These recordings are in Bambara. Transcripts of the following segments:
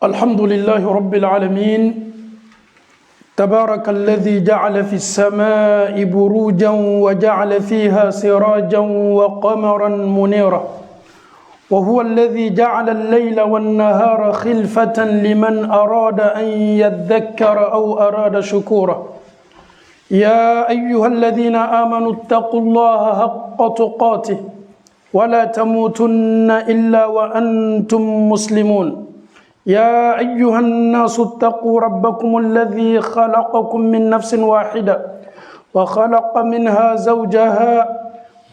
الحمد لله رب العالمين. تبارك الذي جعل في السماء بروجا وجعل فيها سراجا وقمرا منيرا، وهو الذي جعل الليل والنهار خلفة لمن أراد أن يذكر أو أراد شكورا. يا أيها الذين آمنوا اتقوا الله حق تقاته ولا تموتن إلا وأنتم مسلمون. يا أيها الناس اتقوا ربكم الذي خلقكم من نفس واحدة وخلق منها زوجها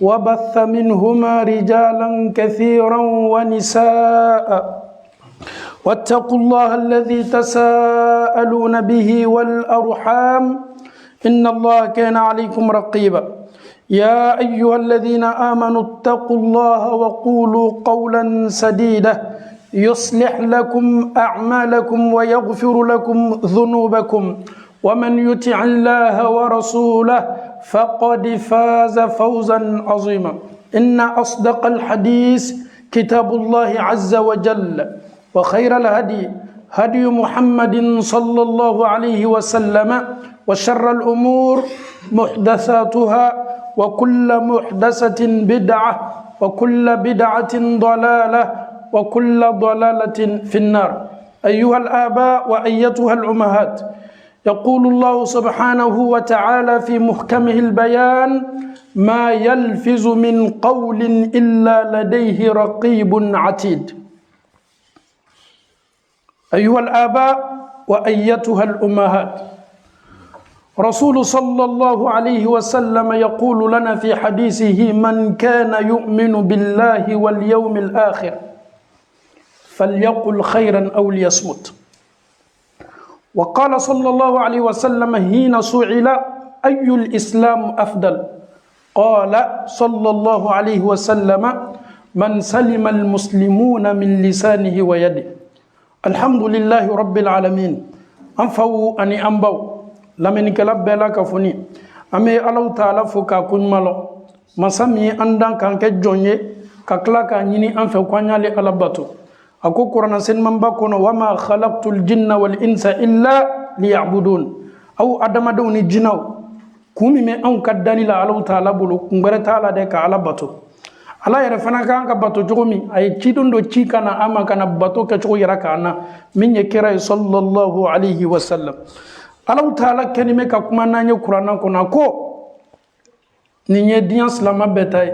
وبث منهما رجالا كثيرا ونساء، واتقوا الله الذي تساءلون به والأرحام إن الله كان عليكم رقيبا. يا أيها الذين آمنوا اتقوا الله وقولوا قولا سديدا يصلح لكم أعمالكم ويغفر لكم ذنوبكم، ومن يطع الله ورسوله فقد فاز فوزا عظيما. إن أصدق الحديث كتاب الله عز وجل، وخير الهدي هدي محمد صلى الله عليه وسلم، وشر الأمور محدثاتها، وكل محدثة بدعة، وكل بدعة ضلالة، وكل ضلالة في النار. أيها الآباء وأيتها الأمهات، يقول الله سبحانه وتعالى في محكمه البيان: ما يلفظ من قول إلا لديه رقيب عتيد. أيها الآباء وأيتها الأمهات، رسول صلى الله عليه وسلم يقول لنا في حديثه: من كان يؤمن بالله واليوم الآخر فليقل خيرا أو ليصمت. وقال صلى الله عليه وسلم حين سئل: أي الإسلام أفضل؟ قال صلى الله عليه وسلم: من سلم المسلمون من لسانه ويده. الحمد لله رب العالمين. أنفو أني أنبو لمن كلاب بلا كفني أمي الله تعالى فكا كن مالو مسامي أندان كان كجوني ككلا كان يني أنفو كوانيا لألباتو. أكو قرآن سنمان باكونا: وما خلقت الجن والإنس إلا ليعبدون. أو أدم دوني جناو كومي مي أون كداني لا الله تعالى بلو كمبرة تعالى ديك على باتو. الله يرفعنا كان كباتو جومي أي تيدون دو تيكانا أما كان باتو كتشو يراكانا من يكرا صلى الله عليه وسلم. الله تعالى كلمة كمان نيو قرآن كنا كو نيجي ديان سلامة بتاعي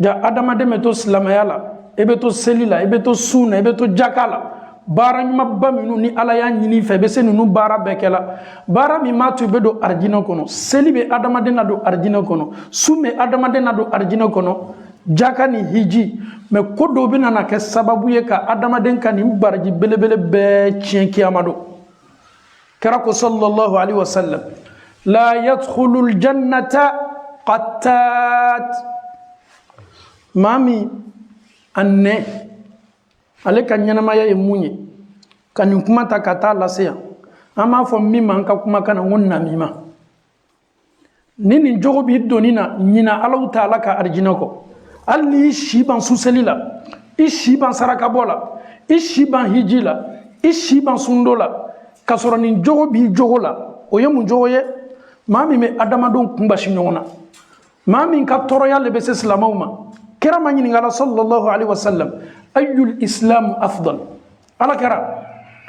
جا أدم دمتو سلامة يلا ebeto selila, ebeto suna, ebeto jakala. Bara nyuma baminu ni ala ya nyini fe bese nunu bara bekela. Bara mi matu bedo arjina kono. Selibe adamadena do arjina kono. Sume adamadena do arjina kono. Jaka ni hiji. Me kodo bina na ke sababu ye ka adamaden ka ni barji belebele be chien kiyamado. Karako sallallahu alaihi wasallam: la yadkhulul jannata qattat. Mami anne ale ka ɲɛnamaya ye mun ye ka nin kuma ta ka taa lase yan. An b'a fɔ min ma an ka kuma kana ko namima. Ni nin jogo b'i doni na ɲina Alahu Taala ka arijinɛ kɔ, hali ni i si ban suseli la, i si ban sarakabɔ la, i si ban hiji la, i si ban sundo la, ka sɔrɔ nin jogo b'i jogo la, o ye mun jogo ye? maa min bɛ adamadenw kunbasi ɲɔgɔn na, maa min ka tɔɔrɔya le bɛ se silamɛw ma. Kira ma ɲininka sallallahu alaihi wasallam: ayyul islamu afdal? Ala kɛra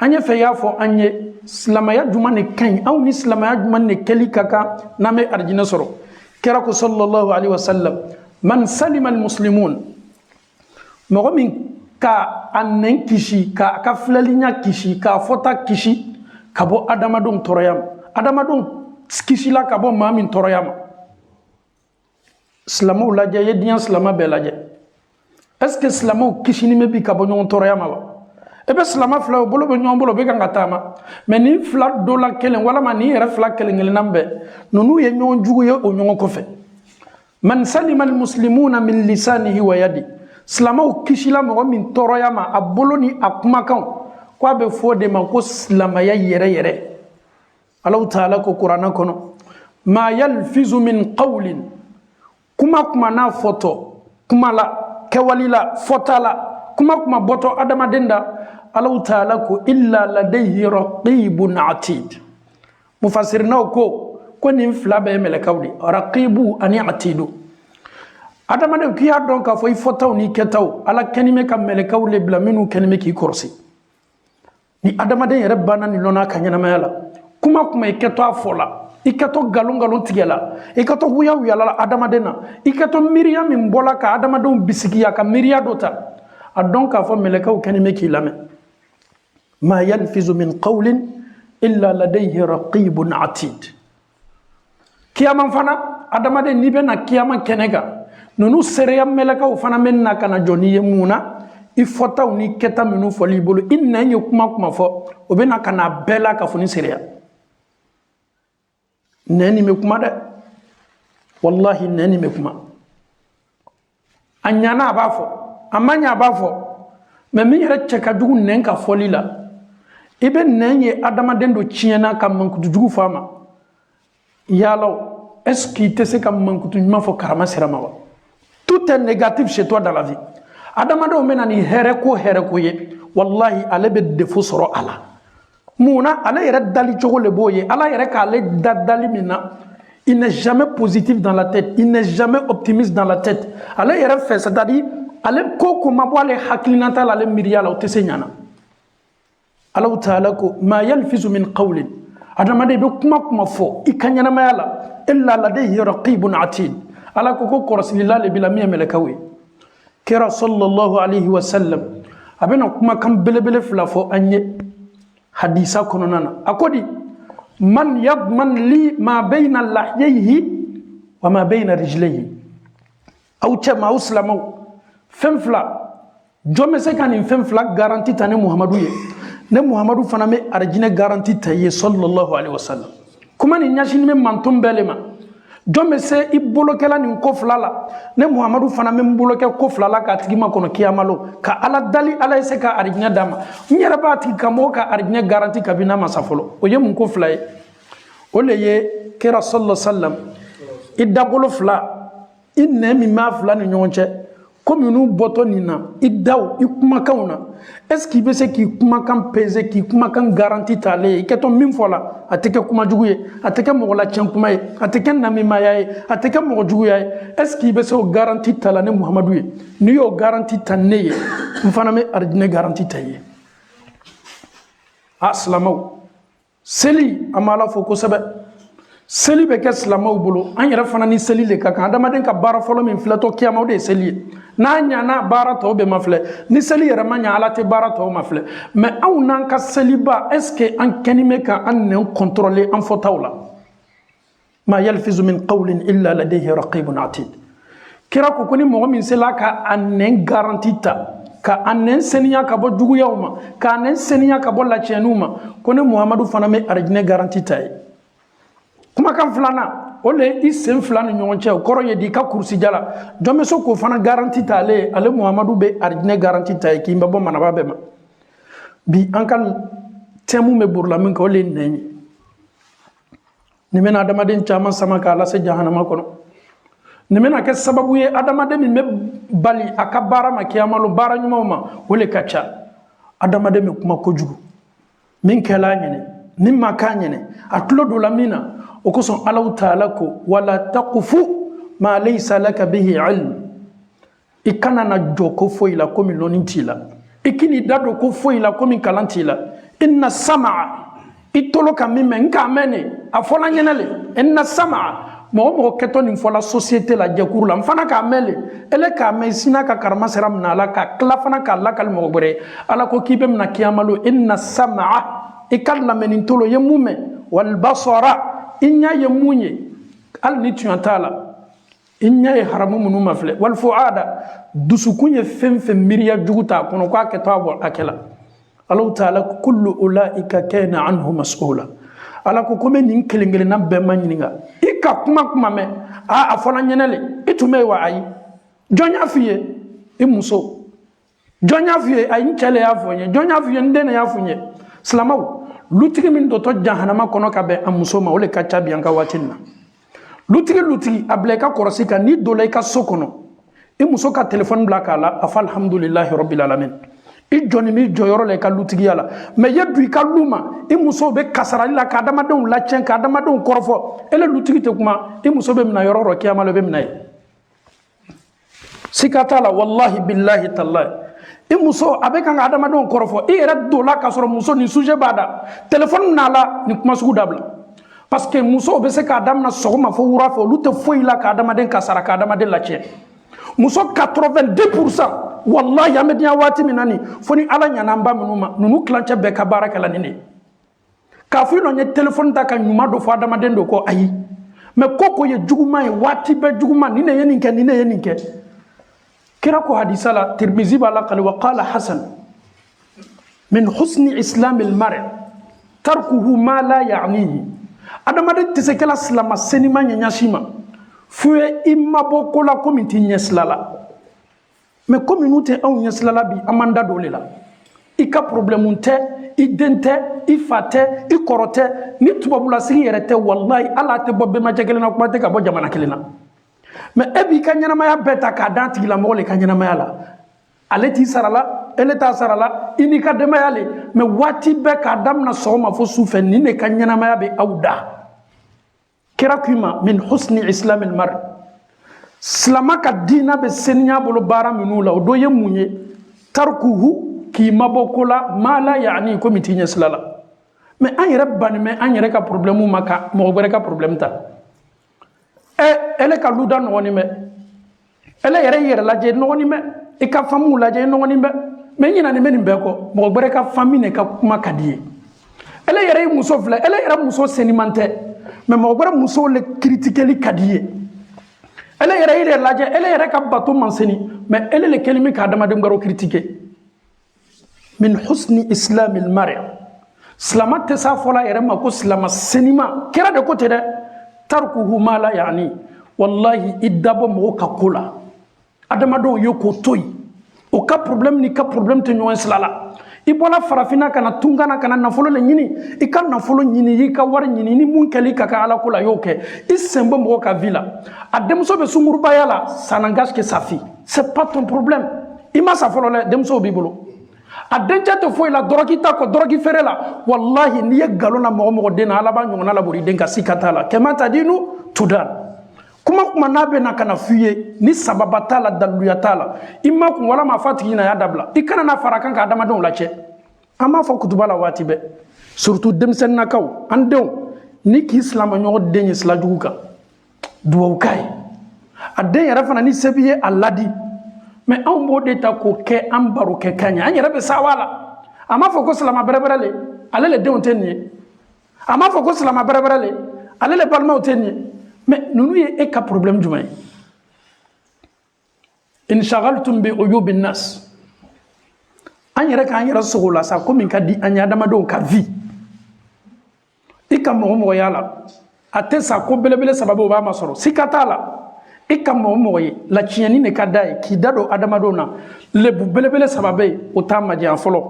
an ye fɛ y'a fɔ an ye silamɛya juman de ka ɲi, anw ni silamɛya juman de kɛli ka kan n'an bɛ arijinɛ sɔrɔ. Kira ko sallallahu alaihi wasallam: man salima almuslimun, mɔgɔ min ka a nɛn kisi, ka ka filɛliya kisi, ka fɔta kisi ka bɔ adamadenw tɔɔrɔya ma. Adamadenw kisila ka bɔ maa min tɔɔrɔya ma. Silamɛw lajɛ, ye diɲɛ silamɛ bɛɛ lajɛ. Est ce que silamɛw kisini mɛ bi ka bɔ ɲɔgɔn tɔɔrɔya ma wa? E bɛ silamɛ fila o bolo bɛ ɲɔgɔn bolo, o bɛ kan ka taama. Mais ni fila dɔ la kelen, walama ni yɛrɛ fila kelen kelenna bɛɛ, ninnu ye ɲɔgɔn jugu ye o ɲɔgɔn kɔfɛ. Man salima almuslimuna min lisanihi wa yadi. Silamɛw kisila mɔgɔ min tɔɔrɔya ma a bolo ni a kumakanw, ko a bɛ fɔ de ma ko silamɛya yɛrɛ yɛrɛ. Alahu Taala ko Kuranɛ kɔnɔ: ma yalfizu min qawlin. Kuma n'a fɔtɔ, kuma la, kɛwali la, fɔta la, kuma bɔtɔ adamaden da, Allah ta'ala ko illa ladayhi raqibun atid mufassirna ko nin fila bɛ melekaw de raqibu ani atidu adamaden k'i y'a dɔn k'a fɔ i fɔtaw ni kɛtaw ala kɛnimɛ ka melekaw le bila minnu kɛnimɛ k'i kɔrɔsi ni adamaden yɛrɛ banna ni lɔnna ka ɲɛnamaya la kuma i kɛtɔ a fɔ la i kɛtɔ galon tigɛ la i kɛtɔ wuya la adamaden na i kɛtɔ miiriya min bɔla ka adamadenw bisigiya ka miiriya dɔ ta a dɔn k'a fɔ melekaw kɛnimɛ k'i lamɛn ma yalfizu min qawlin illa ladayhi raqibun atid kiyama fana adamaden n'i bɛna kiyama kɛnɛ kan ninnu seereya melekaw fana bɛ na ka na jɔ n'i ye mun na i fɔtaw ni kɛta minnu fɔli i bolo i nɛn ye kuma fɔ o bɛ na ka na bɛɛ la ka fɔ ni seereya nɛn nin bɛ kuma dɛ wallahi nɛn nin bɛ kuma a ɲana a b'a fɔ a ma ɲɛ a b'a fɔ mɛ min yɛrɛ cɛ ka jugu nɛn ka fɔli la i bɛ nɛn ye adamaden dɔ tiɲɛna ka mankutujugu fɔ a ma yalaw est-ce qu'il te se ka mankutu ɲuman fɔ karama sira ma wa tout est négatif chez toi dans la vie adamadenw bɛ na ni hɛrɛ ko ye wallahi ale bɛ défaut sɔrɔ a la mun na ale yɛrɛ dali cogo le b'o ye ala yɛrɛ k'ale da dali min na il n'est jamais positif dans la tête il n'est jamais optimiste dans la tête ale yɛrɛ fɛ c'est-à-dire ale ko ma bɔ ale hakilinata la ale miiriya la o tɛ se ɲana Allah ta'ala ko ma yalfizu min qawlin adamaden bɛ kuma fɔ i ka ɲɛnamaya la illa ladayhi raqibun atid ala ko kɔrɔsilila le bila min ye melekaw ye kira sallallahu alaihi wa sallam a bɛna kumakan belebele fila fɔ an ye hadisa kɔnɔna na a ko di man yadman li ma bayna lahyayhi wa ma bayna rijlayhi aw cɛ ma aw silamɛw fɛn fila jɔn bɛ se ka nin fɛn fila garanti ta ni muhamadu ye ne muhamadu fana bɛ arijinɛ garanti ta ye sallallahu alaihi wa sallam kuma nin ɲɛsinin bɛ manton bɛɛ le ma jɔn bɛ se i bolokɛla nin ko fila la ne muhamadu fana bɛ n bolokɛ ko fila la k'a tigi ma kɔnɔ kiyamalo ka ala dali ala ye se ka arijinɛ d'a ma n yɛrɛ b'a tigi ka mɔgɔw ka arijinɛ garanti kabini a masa fɔlɔ o ye mun ko fila ye o le ye kira sallallahu alaihi wa sallam i dabolo fila i nɛn min b'a fila ni ɲɔgɔn cɛ komi n'u bɔtɔ nin na i daw i kumakanw na est-ce qu'il bɛ se k'i kumakan peser k'i kumakan garanti t'ale ye i kɛtɔ min fɔ la a tɛ kɛ kuma jugu ye a tɛ kɛ mɔgɔ lacɛn kuma ye a tɛ kɛ namimaya ye a tɛ kɛ mɔgɔ juguya ye est-ce qu'il bɛ se o garanti ta la ne muhamadu ye n'i y'o garanti ta ne ye n fana bɛ arijinɛ garanti ta ye a silamɛw seli an b'a la fo kosɛbɛ seli bɛ kɛ silamɛw bolo an yɛrɛ fana ni seli le ka kan adamaden ka baara fɔlɔ min filɛtɔ kiyama o de ye seli ye n'a ɲana baara tɔw bɛ ma filɛ ni seli yɛrɛ ma ɲa ala tɛ baara tɔw ma filɛ mɛ anw n'an ka seliba est ce que an kɛni bɛ ka an nɛn contrôler an fɔtaw la ma yalfizu min qawlin illa ladayhi raqibun atid kira ko ni mɔgɔ min sela ka a nɛn garanti ta ka a nɛn seniya ka bɔ juguyaw ma k'a nɛn seniya ka bɔ lacɛnniw ma ko ne muhamadu fana bɛ arijinɛ garanti ta ye kumakan filanan o le i sen fila ni ɲɔgɔn cɛ o kɔrɔ ye di ka kurusija la jɔn bɛ se k'o fana garanti ta ale muhamadu bɛ arijinɛ garanti ta ye k'i bɛ bɔ manaba bɛɛ ma bi an ka tɛmu bɛ borila min kɛ o le ye nɛn ye nin bɛna adamaden caman sama k'a lase jahanama kɔnɔ nin bɛna kɛ sababu ye adamaden min bɛ bali a ka baara ma kiyamalo baara ɲumanw ma o le ka ca adamaden bɛ kuma kojugu min kɛla a ɲɛnɛ min ma k'a ɲɛnɛ a tulo don la min na o kosɔn Allahu ta'ala ko wala taqfu ma laysa laka bihi ilm i kana na jɔ ko foyi la komi lɔnni t'i la i k'i da don ko foyi la komi kalan t'i la inna sam'a i tolo ka min mɛn n k'a mɛn ne a fɔla ɲɛnɛ le inna sam'a mɔgɔ mɔgɔ kɛtɔ nin fɔla société la jɛkuru la n fana k'a mɛn le ele k'a mɛn sina ka karama sera min na ala ka tila fana k'a lakali mɔgɔ wɛrɛ ala ko k'i bɛ mina kiyamalo inna sam'a i ka lamɛnni tolo ye mun mɛn wal basara i ɲa ye mun ye hali ni tiɲɛ t'a la i ɲa ye haramu minnu ma filɛ wal fuada dusukun ye fɛn fɛn miiriya jugu t'a kɔnɔ k'a kɛtɔ a bɔ a kɛ la Allahu ta'ala kullu ulaika kana anhu mas'ula ala ko komi nin kelen kelenna bɛɛ ma ɲininka i ka kuma mɛn a fɔla ɲɛnɛ le i tun bɛ yen wa ayi jɔn y'a f'i ye i muso jɔn y'a f'i ye ayi n cɛ le y'a fɔ n ye jɔn y'a f'i ye n den de y'a fɔ n ye silamɛw lutigi min dɔtɔ jahanama kɔnɔ ka bɛn a muso ma o le ka ca bi an ka waati na lutigi a bila i ka kɔlɔsi kan n'i donna i ka so kɔnɔ i muso ka telefɔni bila k'a la a fɔ alhamdulilahi rabbil alamin i jɔni mi jɔyɔrɔ la i ka lutigiya la mais ye du i ka lu ma i muso bɛ kasarali la ka adamadenw lacɛn ka adamadenw kɔrɔfɔ ele lutigi tɛ kuma i muso bɛ mina yɔrɔ yɔrɔ kiyama la bɛ mina ye sika t'a la wallahi billahi tallahi i muso a bɛ kan ka adamadenw kɔrɔfɔ i yɛrɛ don la k'a sɔrɔ muso ni sujet b'a da téléphone n'a la ni kuma sugu dabila parce que muso bɛ se k'a damina sɔgɔma fo wura fɛ olu tɛ foyi la ka adamaden kasara ka adamaden lacɛn muso 82% wallahi an bɛ diɲɛ waati min na nin fo ni ala ɲana an ba minnu ma ninnu tilancɛ bɛɛ ka baara kɛla nin de k'a fɔ i nɔ n ye téléphone ta ka ɲuman dɔ fɔ adamaden dɔ kɔ ayi mais ko ko ye juguman ye waati bɛɛ juguman ni ne ye nin kɛ ni ne ye nin kɛ kira ko hadisa la tirmizi b'a la kale wa qala hasan min husni islam al-mar' tarkuhu ma la ya'nihi adamaden tɛ se kɛla silama senima ɲɛɲasi ma fo i mabɔ ko la komi t'i ɲɛsilala mais comme n'u tɛ anw ɲɛsilala bi an m'an da don le la i ka problème tɛ i den tɛ i fa tɛ i kɔrɔ tɛ ni tubabulasigi yɛrɛ tɛ wallahi ala tɛ bɔ bɛnbacɛ kelen na kuma tɛ ka bɔ jamana kelen na mais e b'i ka ɲɛnamaya bɛɛ ta k'a d'a tigilamɔgɔ le ka ɲɛnamaya la ale t'i sara la ele t'a sara la i n'i ka denbaya le mais waati bɛɛ k'a damina sɔgɔma fo su fɛ nin de ka ɲɛnamaya bɛ aw da kira k'i ma min husni islam al-mar' silama ka diina bɛ seniya bolo baara minnu la o dɔ ye mun ye tarkuhu k'i mabɔ ko la ma la yaani komi t'i ɲɛsila la mais an yɛrɛ banimɛ an yɛrɛ ka problème ma ka mɔgɔ wɛrɛ ka problème ta ele ka luda nɔgɔni bɛ ele yɛrɛ yɛrɛ lajɛ nɔgɔni bɛ i ka famuw lajɛ nɔgɔni bɛ mais ɲinani bɛ nin bɛɛ kɔ mɔgɔ wɛrɛ ka fami de ka kuma ka di ye ele yɛrɛ ye muso filɛ ele yɛrɛ muso seniman tɛ mais mɔgɔ wɛrɛ muso le critiqueli ka di ye ele yɛrɛ lajɛ ele yɛrɛ ka bato man seni mais ele le kɛlen bɛ ka adamaden wɛrɛw critiquer min husni islam al-mar' silama tɛ s'a fɔla yɛrɛ ma ko silama senima kira de ko tɛ dɛ tarkuhu ma la yaani wallahi i dabɔ mɔgɔw ka ko la adamadenw ye k'o to yen o ka problème ni ka problème tɛ ɲɔgɔn sila la i bɔra farafinna ka na tungana ka na nafolo le ɲini i ka nafolo ɲini i ka wari ɲini ni mun kɛli ka kan ala ko la y'o kɛ i sen bɔ mɔgɔ ka vie la a denmuso bɛ sungurubaya la ça n'engage que sa fille c'est pas ton problème i ma sa fɔlɔ dɛ denmuso b'i bolo a dencɛ tɛ foyi la dɔrɔki ta kɔ dɔrɔki feere la wallahi n'i ye nkalon na mɔgɔ mɔgɔ den na ala b'a ɲɔgɔnna labɔ i den ka sika t'a la kɛmɛ ta di nu tudan kuma kuma n'a bɛ na ka na f'i ye ni sababa t'a la daluya t'a la i ma kun walama a fa tigi na y'a dabila i kana na fara kan ka adamadenw lacɛ an b'a fɔ kutuba la waati bɛɛ surtout denmisɛnninakaw an denw ni k'i silamaɲɔgɔn den ye sila jugu kan duwawu k'a ye a den yɛrɛ fana ni se b'i ye a ladi mais anw b'o de ta k'o kɛ an baro kɛ ka ɲɛ an yɛrɛ bɛ sawa la a m'a fɔ ko silama bɛrɛbɛrɛ le ale le denw tɛ nin ye a m'a fɔ ko silama bɛrɛbɛrɛ le ale le balimaw tɛ nin ye mais ninnu ye e ka problème jumɛn ye in shagaltum bi uyubi nas an yɛrɛ k'an yɛrɛ sogo la sa ko min ka di an ye adamadenw ka vie i ka mɔgɔ mɔgɔya la a tɛ sa ko belebele sababu o b'a ma sɔrɔ sika t'a la i ka mɔgɔ mɔgɔ ye laciyɛni de ka d'a ye k'i da don adamadenw na lebu belebele sababu ye o t'a majanya fɔlɔ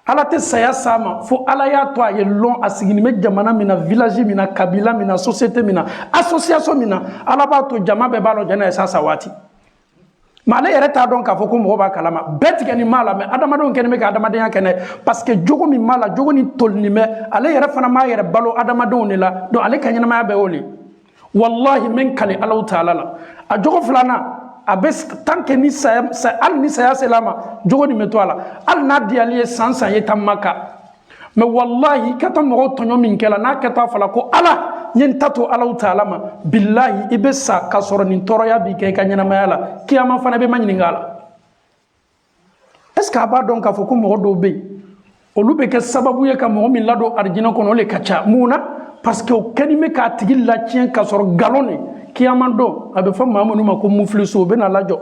ala tɛ saya s'a ma fo ala y'a to a ye lɔn a sigini bɛ jamana min na village min na kabila min na société min na association min na ala b'a to jama bɛɛ b'a lɔn jɛnɛ ye sa waati mais ale yɛrɛ t'a dɔn k'a fɔ ko mɔgɔ b'a kalama bɛɛ tigɛni m'a la mais adamadenw kɛlen bɛ ka adamadenya kɛnɛ parce que jogo min b'a la jogo ni tolini bɛ ale yɛrɛ fana m'a yɛrɛ balo adamadenw de la donc ale ka ɲɛnamaya bɛɛ y'o le wallahi min kale alahu taala la a jogo filanan a bɛ tant que ni saya hali ni saya sela ma jogo nin bɛ to a la hali n'a diyali ye san san ye taa maka mais wallahi i ka taa mɔgɔw tɔɲɔ min kɛla n'a kɛ to a fɔla ko ala n ye n ta to alahu taala ma billahi i bɛ sa ka sɔrɔ nin tɔɔrɔya b'i kɛ i ka ɲɛnamaya la kiyama fana bɛ ma ɲininka a la est ce que a b'a dɔn k'a fɔ ko mɔgɔ dɔw bɛ yen olu bɛ kɛ sababu ye ka mɔgɔ min ladon arijinɛ kɔnɔ o le ka ca mun na parce que o kɛlen bɛ k'a tigi lacɛn ka sɔrɔ nkalon de kiyama don a bɛ fɔ maa minnu ma ko mufiliso o bɛ na lajɔ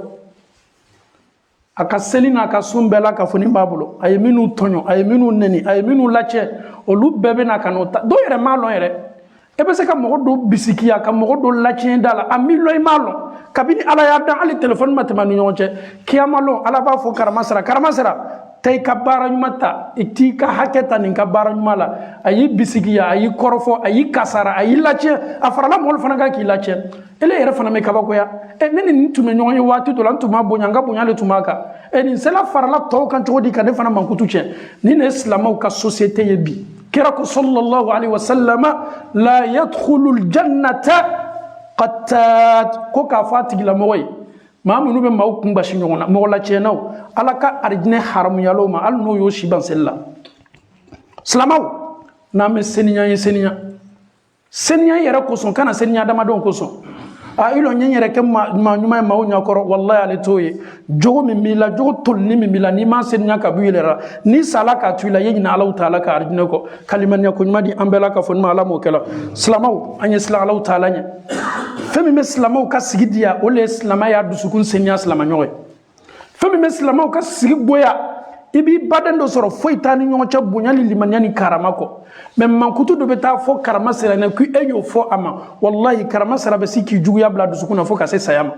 a ka seli n'a ka sun bɛɛ la ka fɔ nin b'a bolo a ye minnu tɔɲɔ a ye minnu neni a ye minnu lacɛ olu bɛɛ bɛ na ka n'o ta dɔw yɛrɛ m'a lɔn yɛrɛ e bɛ se ka mɔgɔ dɔw bisikiya ka mɔgɔ dɔw lacɛn da la a m'i lɔn i m'a lɔn kabini ala y'a dan hali telefɔni ma tɛmɛ ani ɲɔgɔn cɛ kiyama lɔn ala b'a fɔ karama sera tay ka baara ɲuman ta i t'i ka hakɛ ta nin ka baara ɲuman la a y'i bisigiya a y'i kɔrɔfɔ a y'i kasara a y'i lacɛn a farala mɔgɔlu fana kan k'i lacɛn ele yɛrɛ fana bɛ kabakoya ne ni nin tun bɛ ɲɔgɔn ye waati dɔ la n tun b'a bonya n ka bonya le tun b'a kan nin sela farala tɔw kan cogo di ka ne fana mankutu tiɲɛ nin de ye silamɛw ka société ye bi kira ko sallallahu alaihi wasallam la yadkhulul jannata qattat ko k'a fɔ a tigilamɔgɔ ye maa minnu bɛ maaw kun basi ɲɔgɔn na mɔgɔ lacɛnnaw ala ka arijinɛ haramuyalaw ma hali n'o y'o si ban seli la silamɛw n'an bɛ seniya ye seniya seniya yɛrɛ kosɔn kana seniya adamadenw kosɔn a ilo ɲɛ yɛrɛ kɛ maa ɲuman ye maaw ɲɛkɔrɔ wallahi ale t'o ye jogo min b'i la jogo tolini min b'i la n'i ma seniya ka bɔ i yɛrɛ la n'i sala k'a to i la i ye ɲinɛ Alahu taala ka arijinɛ kɔ kalimaniya ko ɲuman di an bɛɛ la k'a fɔ ni ma ala m'o kɛ la silamɛw an ye silan Alahu taala ɲɛ fɛn min bɛ silamɛw ka sigi diya o le ye silamɛya dusukun seniya silamɛɲɔgɔn ye fɛn min bɛ silamɛw ka sigi bonya i b'i baden dɔ sɔrɔ foyi t'a ni ɲɔgɔn cɛ bonya ni limaniya ni karama kɔ mais mankutu dɔ bɛ taa fɔ karama sera ne ko e y'o fɔ a ma wallahi karama sera bɛ si k'i juguya bila dusukun na fo ka se saya ma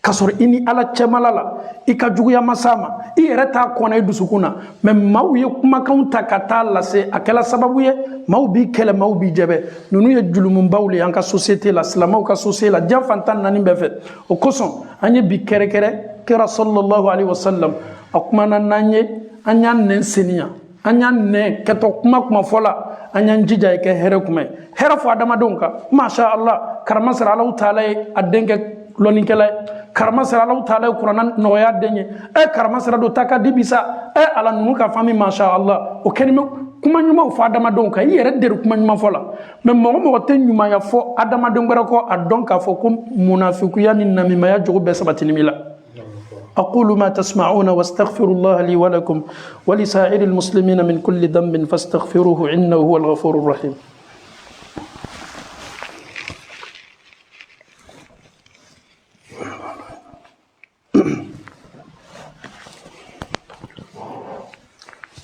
ka sɔrɔ i ni ala cɛmala la i ka juguya ma s'a ma i yɛrɛ t'a kɔnɔ i dusukun na mais maaw ye kumakanw ta ka taa lase a kɛla sababu ye maaw b'i kɛlɛ maaw b'i jɛbɛ ninnu ye julumunbaw le an ka société la silamɛw ka société la diɲɛ fantan naani bɛɛ fɛ o kosɔn an ye bi kɛrɛkɛrɛ kira sallallahu alaihi wasallam a kumana n'an ye an y'an nɛn seniya an y'an nɛn kɛtɔ kuma fɔ la an y'an jija kɛ hɛrɛ kuma ye hɛrɛ fɔ adamadenw kan masha Allah karama sera Alahu taala ye a denkɛ lɔnnikɛla ye karama sera Alahu taala ye kuranna nɔgɔya den ye karama sera do ta ka di bi sa ala ninnu ka fami masha Allah o kɛni bɛ kuma ɲumanw fɔ adamadenw kan i yɛrɛ deri kuma ɲuman fɔ la mais mɔgɔ tɛ ɲumanya fɔ adamaden wɛrɛ kɔ a dɔn k'a fɔ ko munafikuya ni namimaya jogo bɛɛ sabatini b'i la أقول ما تسمعون واستغفر الله لي ولكم ولسائر المسلمين من كل ذنب فاستغفروه إنه هو الغفور الرحيم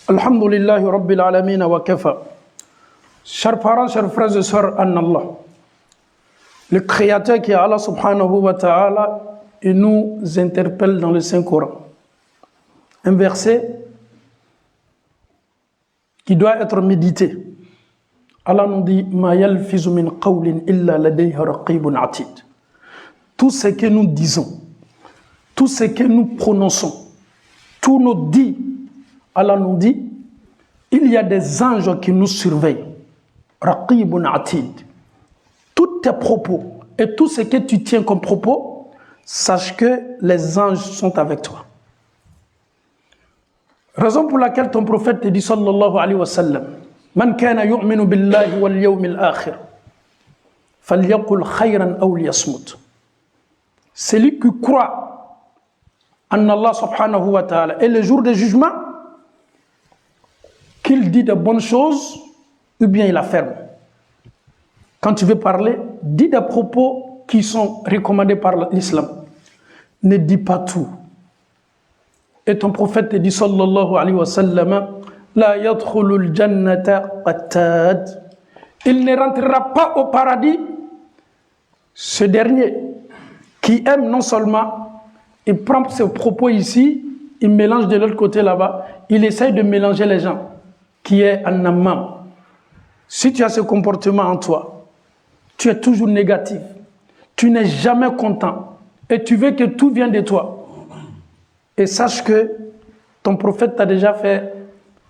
الحمد لله رب العالمين وكفى. Chers parents, chers frères et sœurs en Allah, le Créateur qui est Allah subhanahu wa ta'ala, il nous interpelle dans le Saint-Coran. Un verset qui doit être médité. Allah nous dit Ma yalfizu min qawlin illa ladayhi raqibun atid. Tout ce que nous disons, tout ce que nous prononçons, tous nos dits, Allah nous dit il y a des anges qui nous surveillent. Raqibun atid. Tous tes propos et tout ce que tu tiens comme propos, sache que les anges sont avec toi. Raison pour laquelle ton prophète te dit sallallahu alayhi wa sallam Man kana yu'minu billahi wal yawmil akhir falyaqul khayran aw liyasmut. Celui qui croit en Allah subhanahu wa ta'ala et le jour du jugement, qu'il dit de bonnes choses ou bien il la ferme. Quand tu veux parler, dis des propos qui sont recommandés par l'islam. Ne dis pas tout. Et ton prophète te dit sallallahu alayhi wa sallam La yadkhulul jannata qattad. Il ne rentrera pas au paradis ce dernier qui aime non seulement, il prend ses propos ici, il mélange de l'autre côté là-bas, il essaye de mélanger les gens, qui est un amam. Si tu as ce comportement en toi, tu es toujours négatif, tu n'es jamais content et tu veux que tout vienne de toi. Et sache que ton prophète t'a déjà fait,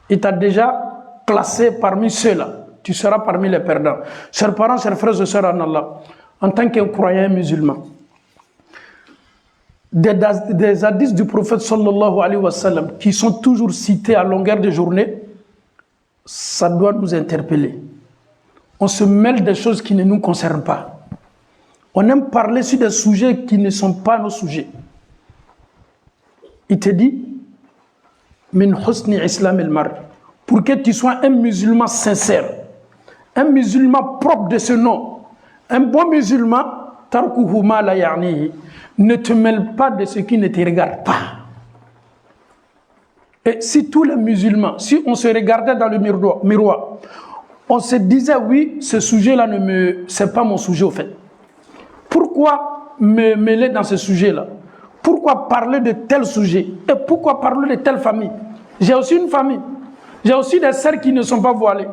il t'a déjà placé parmi ceux-là. Tu seras parmi les perdants. Chers parents, chers frères et sœurs en Allah, en tant qu'un croyant musulman, des hadiths du prophète sallallahu alayhi wa sallam qui sont toujours cités à longueur de journée, ça doit nous interpeller. On se mêle des choses qui ne nous concernent pas. On aime parler sur des sujets qui ne sont pas nos sujets. Il te dit, min husni islam al-mar, pour que tu sois un musulman sincère, un musulman propre de ce nom, un bon musulman, tarkuhu ma la ya'nihi, ne te mêle pas de ce qui ne te regarde pas. Et si tous les musulmans, si on se regardait dans le miroir, on se disait oui, ce sujet-là c'est pas mon sujet au fait. Pourquoi me mêler dans ce sujet-là? Pourquoi parler de tel sujet? Et pourquoi parler de telle famille? J'ai aussi une famille. J'ai aussi des sœurs qui ne sont pas voilées.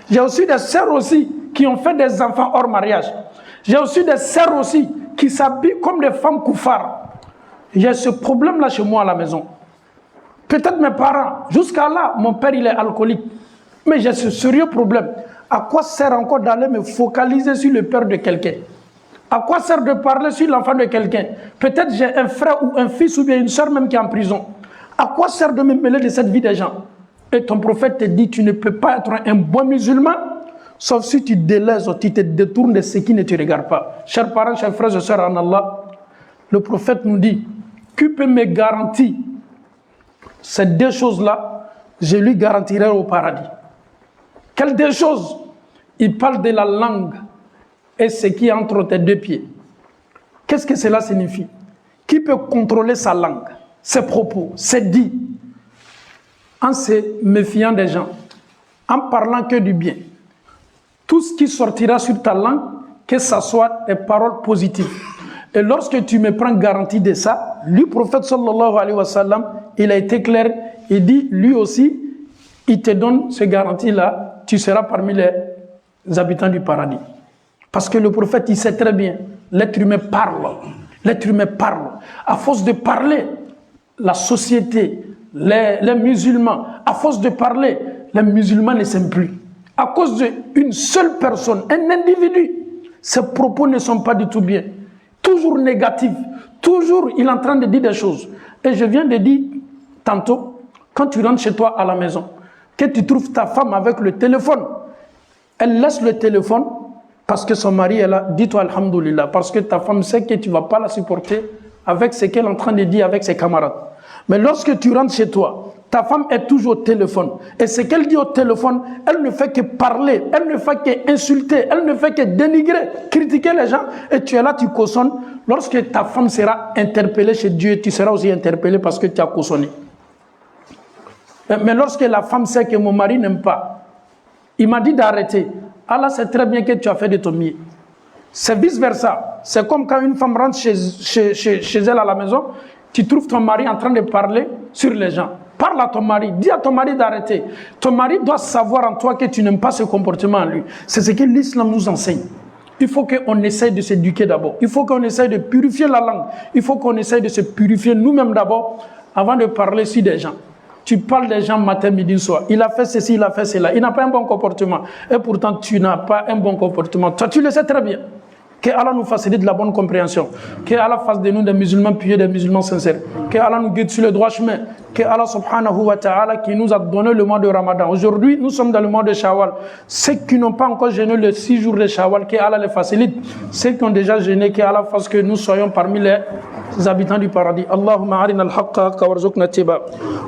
J'ai aussi des sœurs aussi qui ont fait des enfants hors mariage. J'ai aussi des sœurs aussi qui s'habillent comme des femmes koufars. J'ai ce problème-là chez moi à la maison. Peut-être mes parents, jusqu'à là, mon père il est alcoolique. Mais j'ai ce sérieux problème. À quoi sert encore d'aller me focaliser sur le père de quelqu'un? À quoi sert de parler sur l'enfant de quelqu'un? Peut-être j'ai un frère ou un fils ou bien une soeur même qui est en prison. À quoi sert de me mêler de cette vie des gens? Et ton prophète te dit, tu ne peux pas être un bon musulman, sauf si tu délaisses, tu te détournes de ce qui ne te regarde pas. Chers parents, chers frères et sœurs en Allah, le prophète nous dit, qui peut me garantir ces deux choses-là, je lui garantirai au paradis. Quelles deux choses? Il parle de la langue et ce qui est entre tes deux pieds. Qu'est-ce que cela signifie? Qui peut contrôler sa langue, ses propos, ses dits, en se méfiant des gens, en parlant que du bien? Tout ce qui sortira sur ta langue, que ce soit des paroles positives. Et lorsque tu me prends garantie de ça, le prophète sallallahu alayhi wa sallam, il a été clair, il dit, lui aussi, il te donne ce garantie-là, tu seras parmi les habitants du paradis. Parce que le prophète, il sait très bien, l'être humain parle. L'être humain parle. À force de parler, la société, les musulmans, à force de parler, les musulmans ne s'aiment plus. À cause d'une seule personne, un individu, ses propos ne sont pas du tout bien. Toujours négatifs. Toujours, il est en train de dire des choses. Et je viens de dire tantôt, quand tu rentres chez toi à la maison, que tu trouves ta femme avec le téléphone, elle laisse le téléphone parce que son mari est là. Dis-toi alhamdoulilah, parce que ta femme sait que tu ne vas pas la supporter avec ce qu'elle est en train de dire avec ses camarades. Mais lorsque tu rentres chez toi, ta femme est toujours au téléphone. Et ce qu'elle dit au téléphone, elle ne fait que parler, elle ne fait que insulter, elle ne fait que dénigrer, critiquer les gens. Et tu es là, tu cautionnes. Lorsque ta femme sera interpellée chez Dieu, tu seras aussi interpellé parce que tu as cautionné. Mais lorsque la femme sait que mon mari n'aime pas, il m'a dit d'arrêter. Allah sait très bien que tu as fait de ton mieux. C'est vice-versa. C'est comme quand une femme rentre chez elle à la maison, tu trouves ton mari en train de parler sur les gens. Parle à ton mari, dis à ton mari d'arrêter. Ton mari doit savoir en toi que tu n'aimes pas ce comportement en lui. C'est ce que l'islam nous enseigne. Il faut qu'on essaye de s'éduquer d'abord. Il faut qu'on essaye de purifier la langue. Il faut qu'on essaye de se purifier nous-mêmes d'abord avant de parler sur des gens. Tu parles des gens matin, midi, soir. Il a fait ceci, il a fait cela. Il n'a pas un bon comportement. Et pourtant, tu n'as pas un bon comportement. Toi, tu le sais très bien. Que Allah nous facilite la bonne compréhension. Que Allah fasse de nous des musulmans pieux, des musulmans sincères. Que Allah nous guide sur le droit chemin. Que Allah subhanahu wa ta'ala qui nous a donné le mois de Ramadan. Aujourd'hui, nous sommes dans le mois de Shawwal. Ceux qui n'ont pas encore jeûné les 6 jours de Shawwal, que Allah les facilite. Ceux qui ont déjà jeûné, que Allah fasse que nous soyons parmi les habitants du paradis. Allahumma arina al-haqqa haqqa warzuqna ittiba.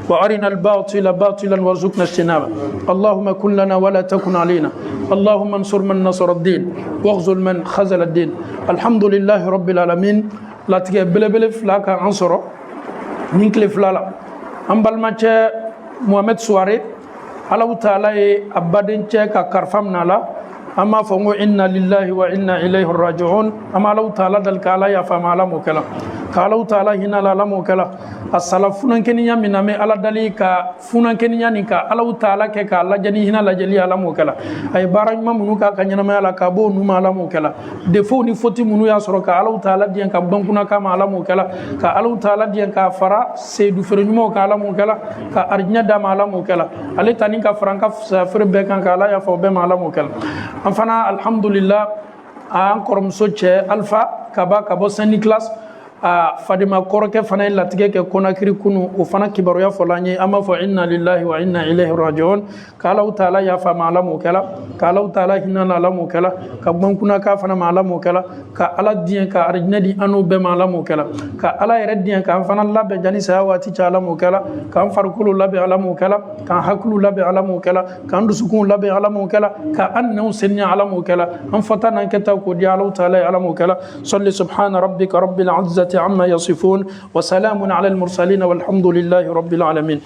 Wa arina al-batila batilan warzuqna ijtinaba. Allahumma kun lana wa la takun alayna. Allahumma ansur man nasara ad-din. Waghzul man khazala ad-din. Alhamdulillahi rabbil alamin. La tige belebele fla ka ansoro. Ninkle fla la. Ambalma che Mohamed Souare. Allah Ta'ala e abaden che ka karfam nala. Ama fongo inna lillahi wa inna ilayhi raji'un. Ama Allah Ta'ala dal kala ya fama ala mokala. Ka Allah Ta'ala hina la mokala. Asala funan keninya miname ala dali ka funan keninya ni ka Allah Ta'ala ke ka Allah jani hina la jali ala mokala. Ay baraj mamunu ka kanyana ma ala ka bo numa ala mokala. Defo ni foti munu ya soro ka Allah Ta'ala diyan ka bankuna ka ma ala mokala. Ka Allah Ta'ala diyan ka fara sedu ferenyumo ka ala mokala. Ka arjinya da ma ala mokala. Ale tani ka franka fere be kan ka ala ya fo be ma ala mokala. Enfin, alhamdulillah, encore monsieur Alpha Kaba Kabo Saint Nicolas, Fadima Koroke Fana Latige Konakiri Kunu, Ufana Kibaruya Folani, Ama for inna lillahi wa inna ilayhi raji'un, Kala Utala Yafa Mala Mokela, Kala Utala Hinana la Mokela, Kabankuna Kafana Mala Mokela, Ka Ala Dien Ka Arnedi Anu Bemala Mokela, Ka Ala Redien Ka Fana Labe Janisa Waticha Ala Mokela, Ka Farkulu Labe Ala Mokela, Ka Hakulu Labe Ala Mokela, Ka Andusukun Labe Ala Mokela, Ka Annu Senya Ala Mokela, Amfatana Keta Kodia Ala Ala Mokela, Salli Subhana Rabbika Rabbil Izzati عما يصفون وسلام على المرسلين والحمد لله رب العالمين.